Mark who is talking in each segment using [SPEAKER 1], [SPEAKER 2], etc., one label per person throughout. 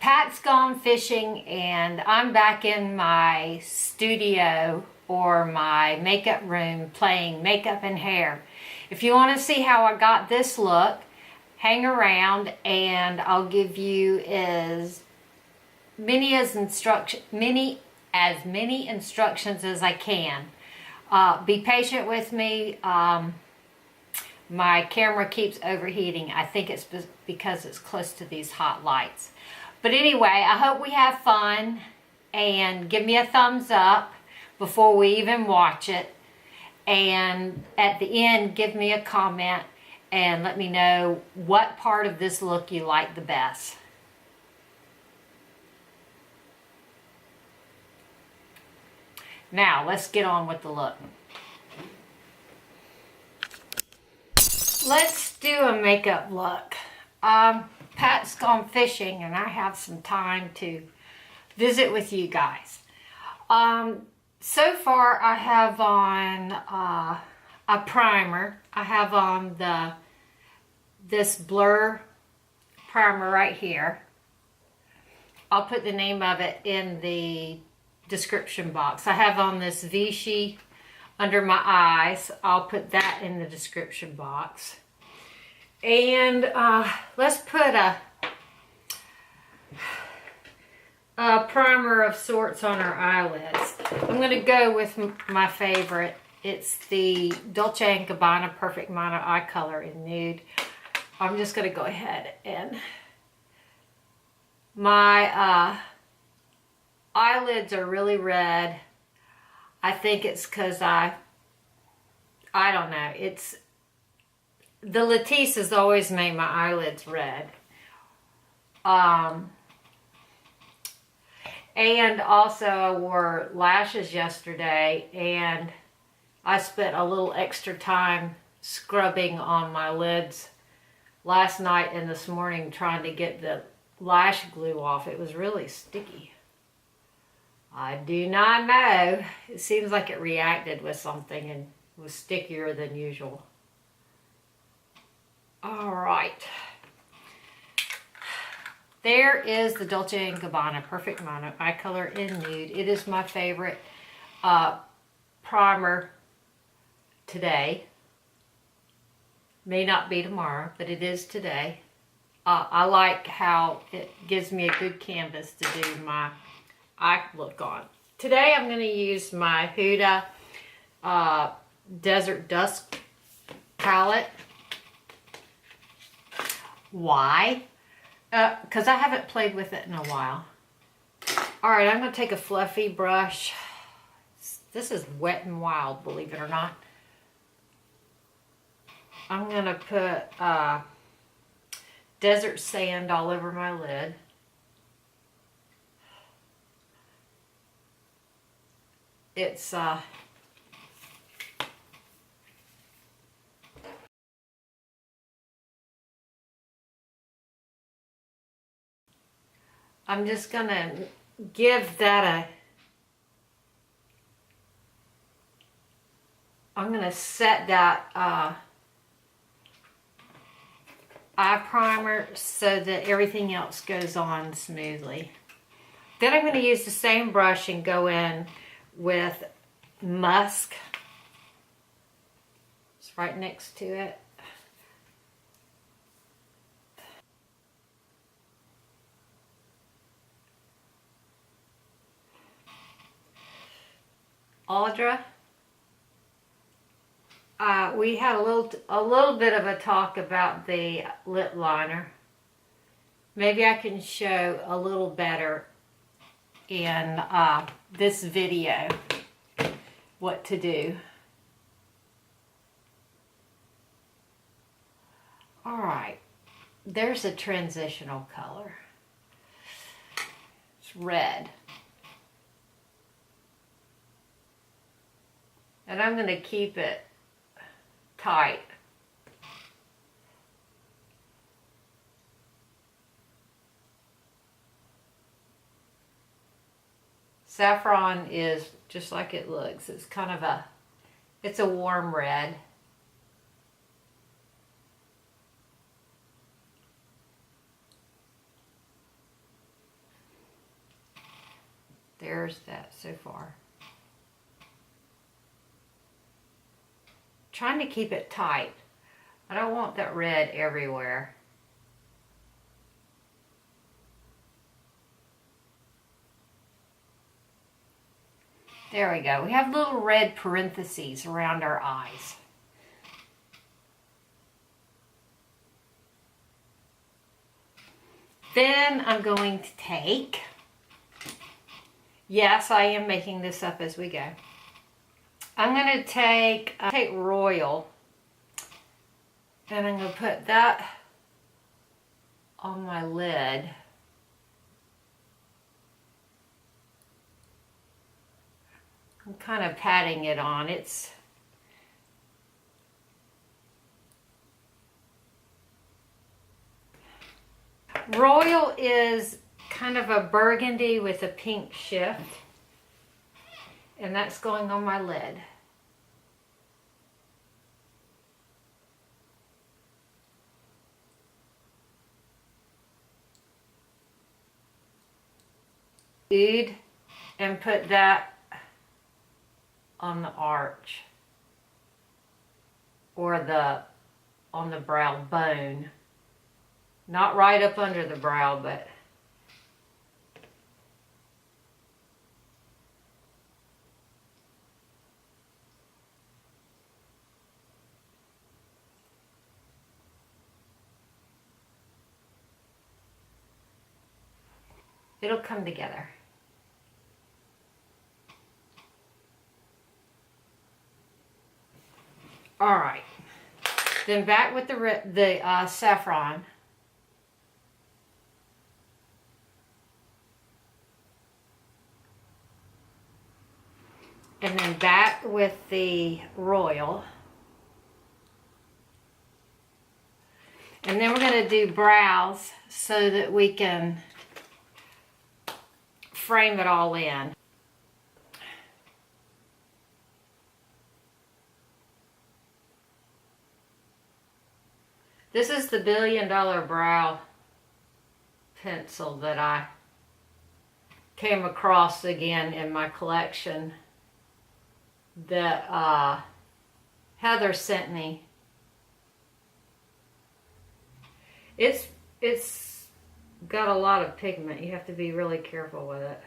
[SPEAKER 1] Pat's gone fishing and I'm back in my studio or my makeup room playing makeup and hair. If you want to see how I got this look, hang around and I'll give you as many instructions as I can. Be patient with me. My camera keeps overheating. I think it's because it's close to these hot lights. But anyway, I hope we have fun, and give me a thumbs up before we even watch it. And at the end, give me a comment and let me know what part of this look you like the best. Now, let's get on with the look. Let's do a makeup look. Pat's gone fishing and I have some time to visit with you guys. So far I have on a primer. I have on this Blur primer right here. I'll put the name of it in the description box. I have on this Vichy under my eyes. I'll put that in the description box. And let's put a primer of sorts on our eyelids. I'm going to go with my favorite. It's the Dolce & Gabbana Perfect Mono Eye Color in Nude. I'm just going to go ahead and my eyelids are really red. I think it's because I don't know. It's the Latisse has always made my eyelids red. And also I wore lashes yesterday and I spent a little extra time scrubbing on my lids last night and this morning trying to get the lash glue off. It was really sticky. I do not know. It seems like it reacted with something and was stickier than usual. All right. There is the Dolce & Gabbana Perfect Mono Eye Color in Nude. It is my favorite primer today. May not be tomorrow, but it is today. I like how it gives me a good canvas to do my eye look on. Today I'm going to use my Huda Desert Dusk palette. Why? Because I haven't played with it in a while. Alright, I'm going to take a fluffy brush. This is Wet n Wild, believe it or not. I'm going to put desert sand all over my lid. It's I'm just gonna give that I'm gonna set that eye primer so that everything else goes on smoothly. Then I'm going to use the same brush and go in with Musk. It's right next to it. Audra, we had a little bit of a talk about the lip liner. Maybe I can show a little better in this video what to do. All right, there's a transitional color. It's red. And I'm going to keep it tight. Saffron is just like it looks. It's kind of it's a warm red. There's that so far. Trying to keep it tight. I don't want that red everywhere. There we go. We have little red parentheses around our eyes. Then I'm going to take, yes, I am making this up as we go. I'm going to take Royal, and I'm going to put that on my lid. I'm kind of patting it on. Royal is kind of a burgundy with a pink shift, and that's going on my lid. Nude, and put that on the arch or on the brow bone. Not right up under the brow, but it'll come together. All right, then back with the saffron. And then back with the Royal. And then we're going to do brows so that we can frame it all in. This is the $1 Billion Brow pencil that I came across again in my collection that Heather sent me. It's got a lot of pigment. You have to be really careful with it.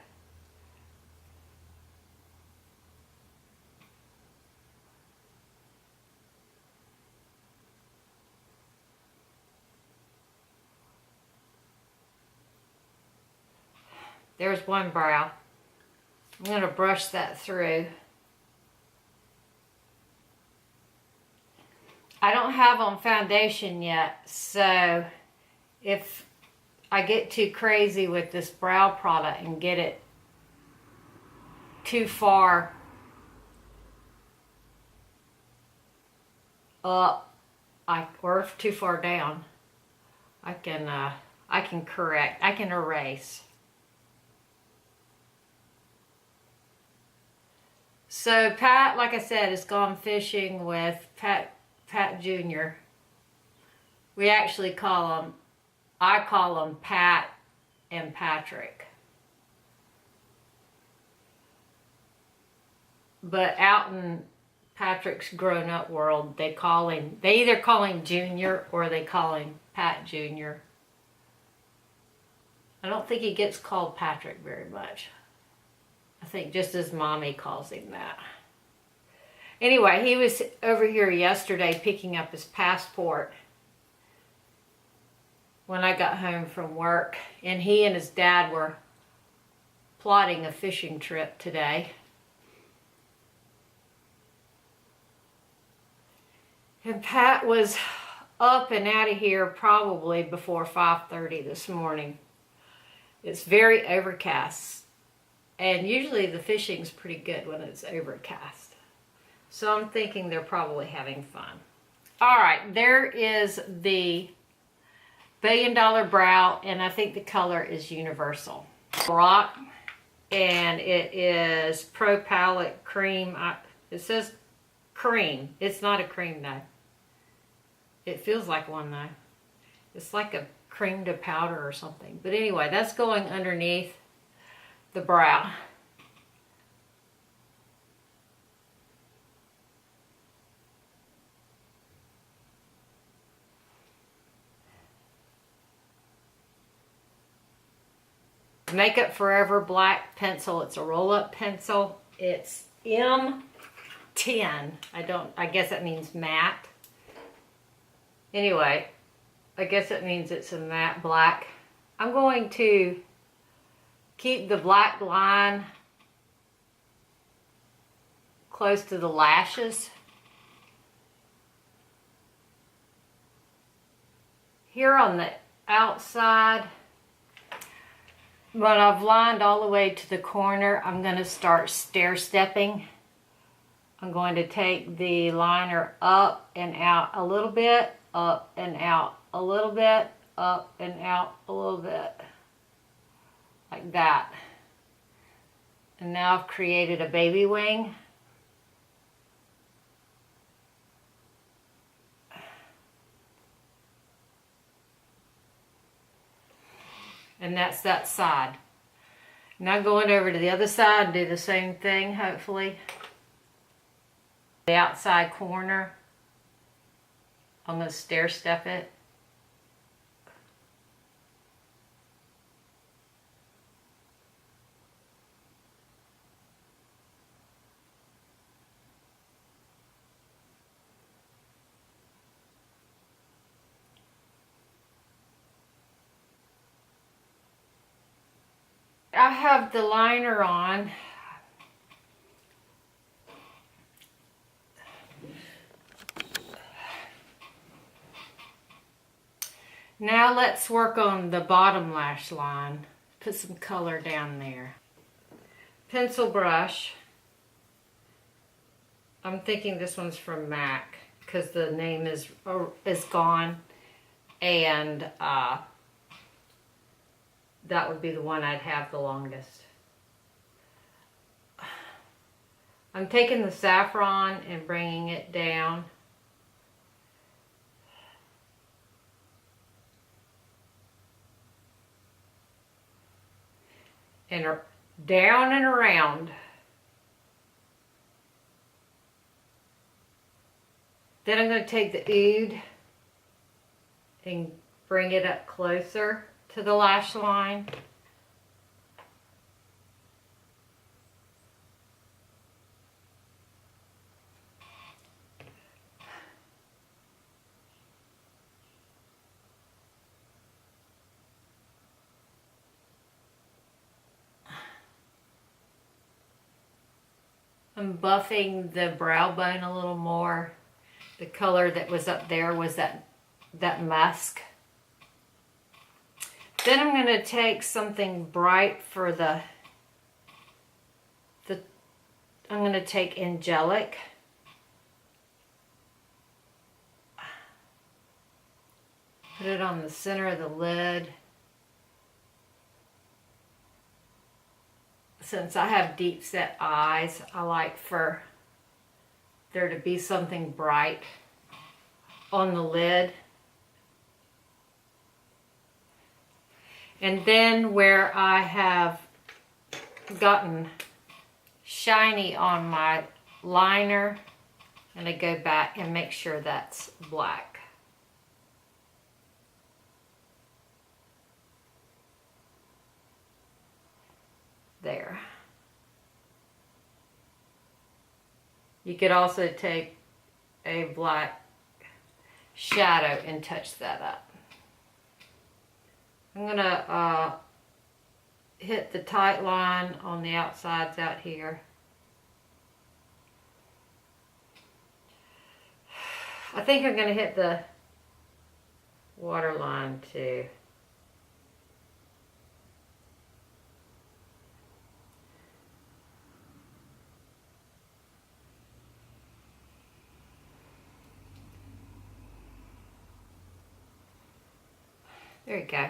[SPEAKER 1] There's one brow. I'm going to brush that through. I don't have on foundation yet, so if I get too crazy with this brow product and get it too far up, or too far down, I can correct, I can erase. So Pat, like I said, has gone fishing with Pat Jr. We actually I call them Pat and Patrick. But out in Patrick's grown-up world, they either call him Junior or they call him Pat Jr. I don't think he gets called Patrick very much. I think just his mommy calls him that. Anyway, he was over here yesterday picking up his passport when I got home from work, and he and his dad were plotting a fishing trip today. And Pat was up and out of here probably before 5:30 this morning. It's very overcast, and usually the fishing's pretty good when it's overcast. So I'm thinking they're probably having fun. All right, there is the $1 Billion Brow, and I think the color is Universal. Lorac, and it is Pro Palette Cream. It says cream. It's not a cream though. It feels like one though. It's like a cream to powder or something. But anyway, that's going underneath the brow. Makeup Forever black pencil. It's a roll-up pencil. It's M10. I guess that means matte. Anyway, I guess it means it's a matte black. I'm going to keep the black line close to the lashes. Here on the outside, when I've lined all the way to the corner, I'm going to start stair-stepping. I'm going to take the liner up and out a little bit, up and out a little bit, up and out a little bit, like that. And now I've created a baby wing. And that's that side. Now going over to the other side and do the same thing, hopefully. The outside corner, I'm going to stair step it. I have the liner on. Now let's work on the bottom lash line. Put some color down there. Pencil brush. I'm thinking this one's from MAC because the name is gone, and that would be the one I'd have the longest. I'm taking the saffron and bringing it down. And down and around. Then I'm going to take the Nude and bring it up closer to the lash line. I'm buffing the brow bone a little more. The color that was up there was that musk. Then I'm going to take something bright for the I'm going to take Angelic. Put it on the center of the lid. Since I have deep set eyes, I like for there to be something bright on the lid. And then where I have gotten shiny on my liner, I'm going to go back and make sure that's black. There. You could also take a black shadow and touch that up. I'm going to hit the tight line on the outsides out here. I think I'm going to hit the waterline too. There you go.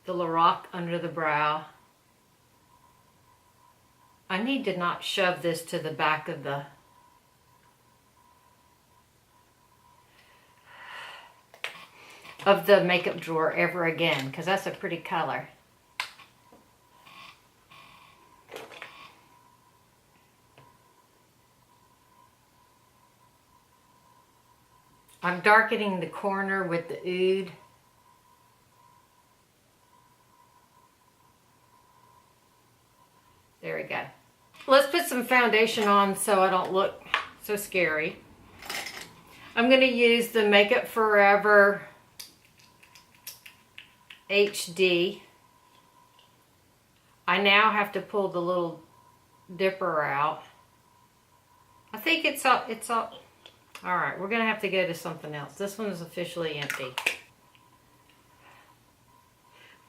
[SPEAKER 1] The Lorac under the brow. I need to not shove this to the back of the makeup drawer ever again, because that's a pretty color. I'm darkening the corner with the Nude. some foundation on so I don't look so scary. I'm going to use the Makeup Forever HD. I now have to pull the little dipper out. I think it's up. All right, we're going to have to go to something else. This one is officially empty.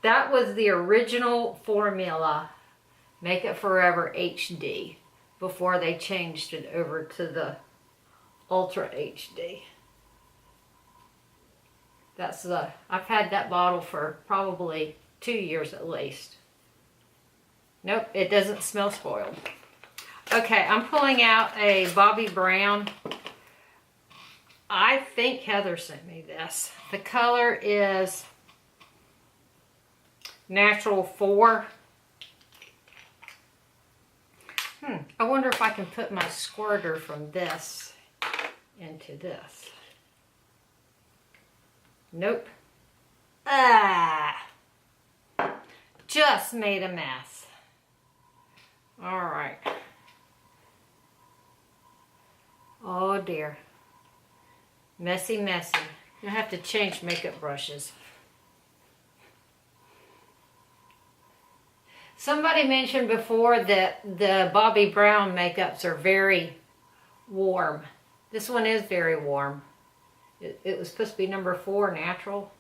[SPEAKER 1] That was the original formula, Makeup Forever HD, before they changed it over to the Ultra HD. I've had that bottle for probably 2 years at least. Nope, it doesn't smell spoiled. Okay, I'm pulling out a Bobbi Brown. I think Heather sent me this. The color is Natural 4. I wonder if I can put my squirter from this into this. Nope. Just made a mess. All right. Oh dear. Messy, messy. I have to change makeup brushes. Somebody mentioned before that the Bobbi Brown makeups are very warm. This one is very warm. It was supposed to be number 4 natural.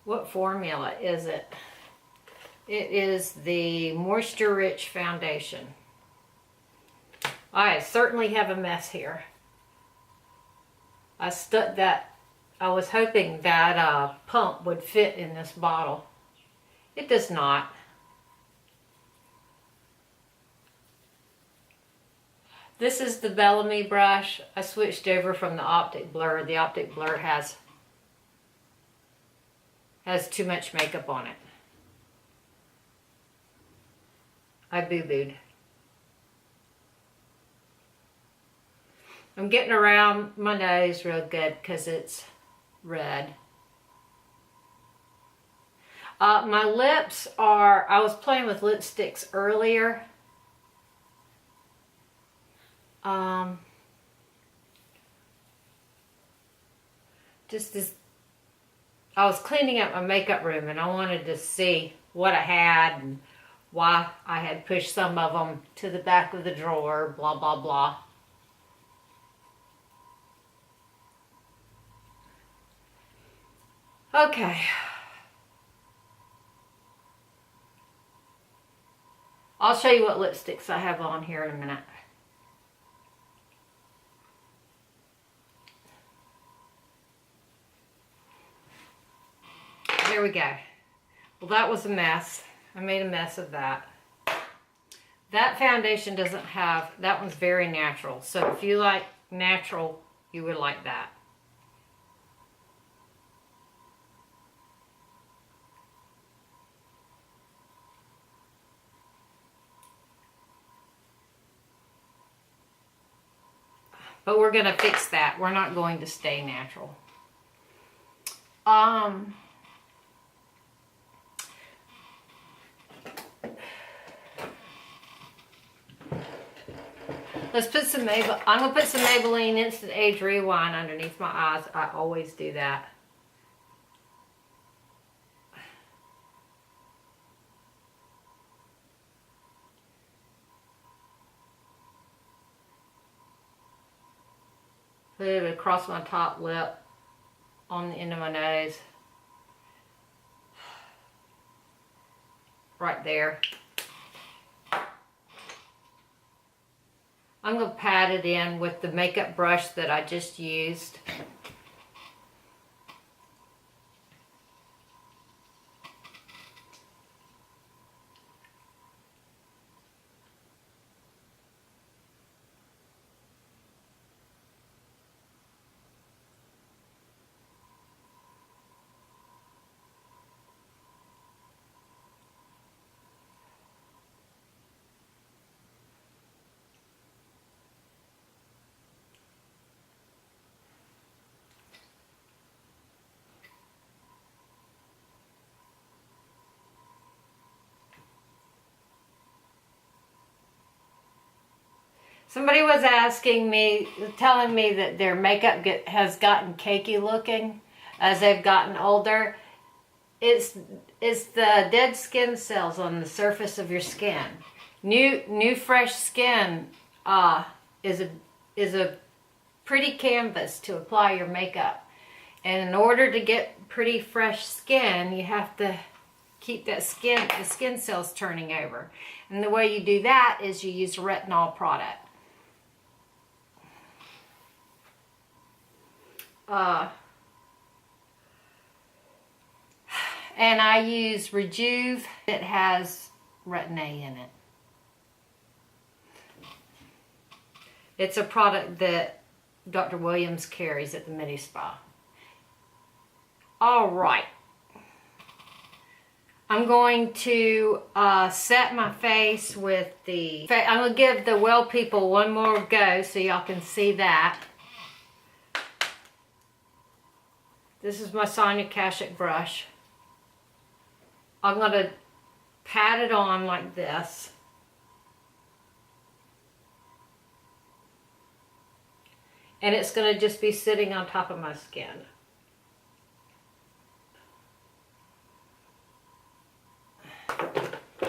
[SPEAKER 1] What formula is it? It is the Moisture Rich Foundation. I certainly have a mess here. I was hoping that pump would fit in this bottle. It does not. This is the Bellamy brush. I switched over from the Optic Blur. The Optic Blur has too much makeup on it. I boo-booed. I'm getting around my nose real good because it's red. My lips are, I was playing with lipsticks earlier. Just as I was cleaning up my makeup room and I wanted to see what I had and why I had pushed some of them to the back of the drawer, blah, blah, blah. Okay. I'll show you what lipsticks I have on here in a minute. There we go. Well, that was a mess. I made a mess of that. That foundation doesn't have, that one's very natural. So if you like natural, you would like that. But we're going to fix that. We're not going to stay natural. Let's put some Maybelline. I'm going to put some Maybelline Instant Age Rewind underneath my eyes. I always do that. Put it across my top lip, on the end of my nose. Right there. I'm going to pat it in with the makeup brush that I just used. Somebody was asking me, telling me that their makeup has gotten cakey looking as they've gotten older. It's the dead skin cells on the surface of your skin. New fresh skin is a pretty canvas to apply your makeup. And in order to get pretty fresh skin, you have to keep the skin cells turning over. And the way you do that is you use a retinol product. And I use Rejuve. It has retin-A in it. It's a product that Dr. Williams carries at the Medi Spa. All right. I'm going to set my face with the... I'm going to give the Well People one more go so y'all can see that. This is my Sonia Kashuk brush. I'm going to pat it on like this. And it's going to just be sitting on top of my skin.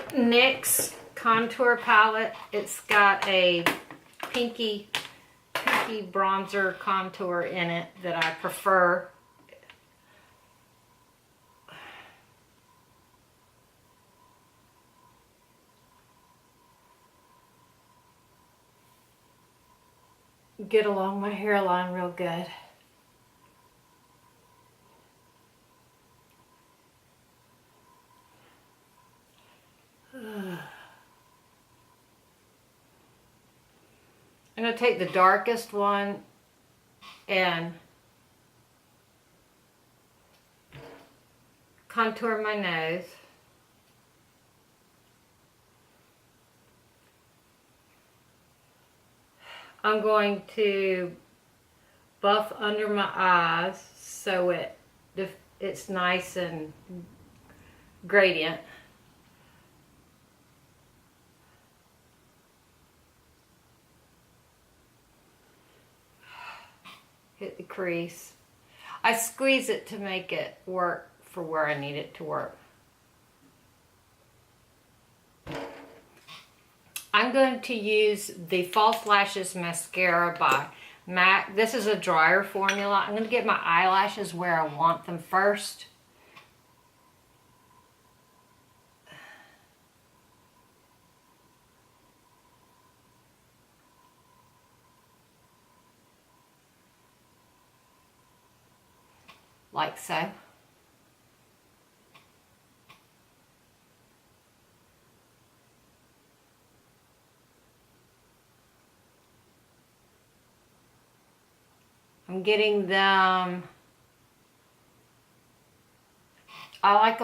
[SPEAKER 1] NYX contour palette. It's got a pinky bronzer contour in it that I prefer. Get along my hairline real good. I'm going to take the darkest one and contour my nose. I'm going to buff under my eyes so it's nice and gradient. Hit the crease. I squeeze it to make it work for where I need it to work. I'm going to use the False Lashes Mascara by MAC. This is a drier formula. I'm going to get my eyelashes where I want them first. Like so. I'm getting them, I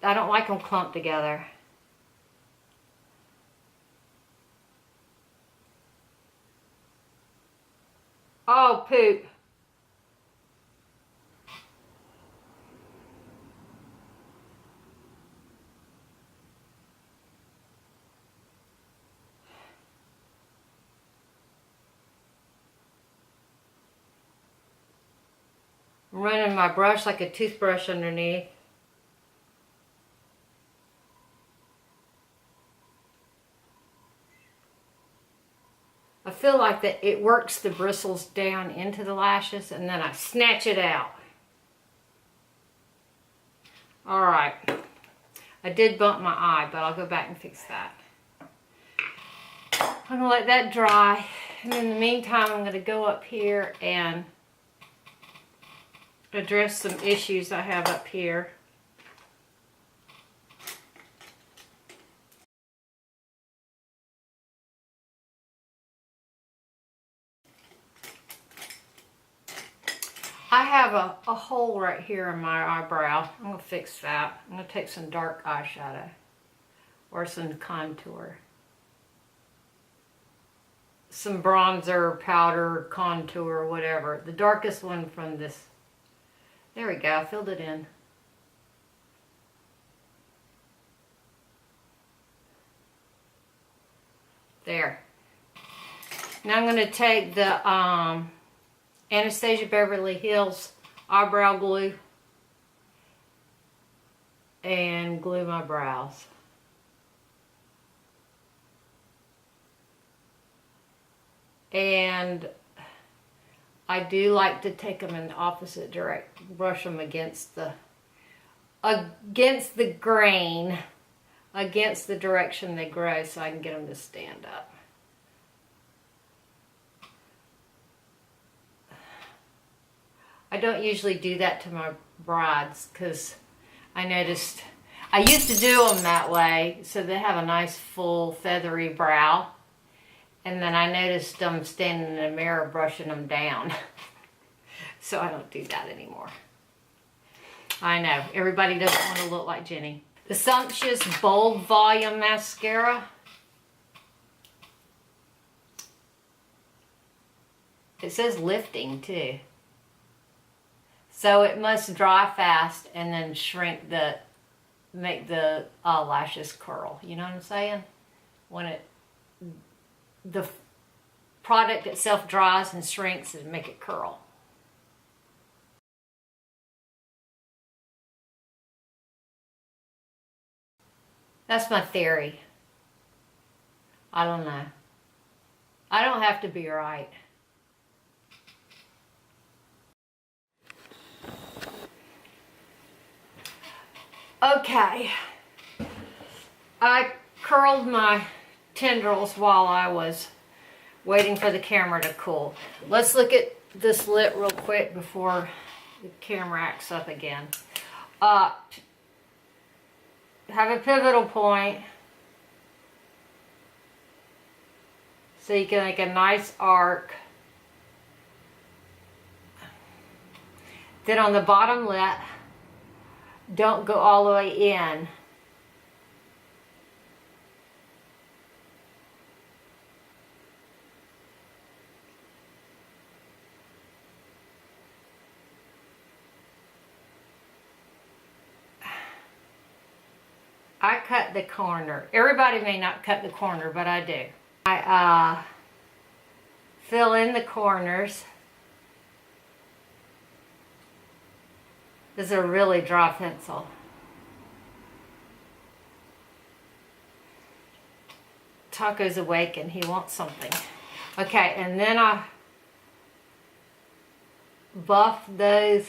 [SPEAKER 1] don't like them clumped together. Oh, poop. I'm running my brush like a toothbrush underneath. I feel like that it works the bristles down into the lashes and then I snatch it out. Alright. I did bump my eye, but I'll go back and fix that. I'm going to let that dry. And in the meantime, I'm going to go up here and address some issues I have up here. I have a hole right here in my eyebrow. I'm going to fix that. I'm going to take some dark eyeshadow or some contour. Some bronzer, powder, contour, whatever. The darkest one from this. There we go, I filled it in. There. Now I'm going to take the Anastasia Beverly Hills eyebrow glue and glue my brows. And I do like to take them in the opposite direction, brush them against the grain, against the direction they grow, so I can get them to stand up. I don't usually do that to my brides because I noticed, I used to do them that way so they have a nice full feathery brow. And then I noticed them standing in the mirror brushing them down. So I don't do that anymore. I know, everybody doesn't want to look like Jenny. The Sumptuous Bold Volume Mascara. It says lifting too. So it must dry fast and then shrink make the lashes curl. You know what I'm saying? When the product itself dries and shrinks and make it curl. That's my theory. I don't know. I don't have to be right. Okay. I curled my tendrils while I was waiting for the camera to cool. Let's look at this lip real quick before the camera acts up again. Have a pivotal point so you can make a nice arc. Then on the bottom lip, don't go all the way in. I cut the corner. Everybody may not cut the corner, but I do. I fill in the corners. This is a really dry pencil. Taco's awake and he wants something. Okay, and then I buff that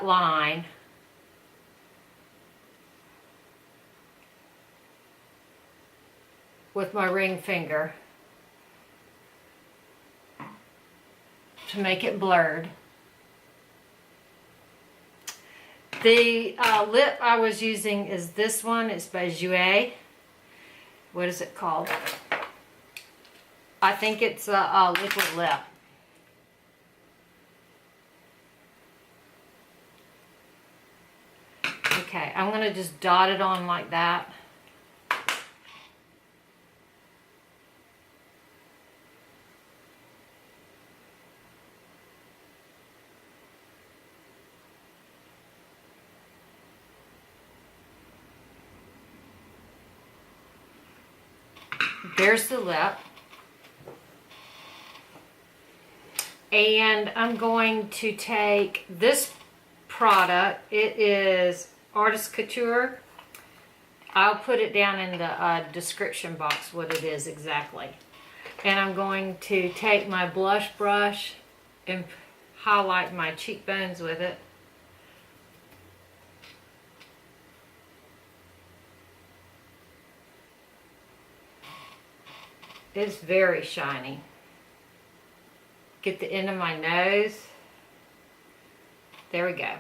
[SPEAKER 1] line. With my ring finger to make it blurred. The lip I was using is this one. It's by Jouer. What is it called? I think it's a liquid lip. Okay, I'm going to just dot it on like that. There's the lip. And I'm going to take this product. It is Artist Couture. I'll put it down in the description box what it is exactly. And I'm going to take my blush brush and highlight my cheekbones with it. It's very shiny. Get the end of my nose. There we go.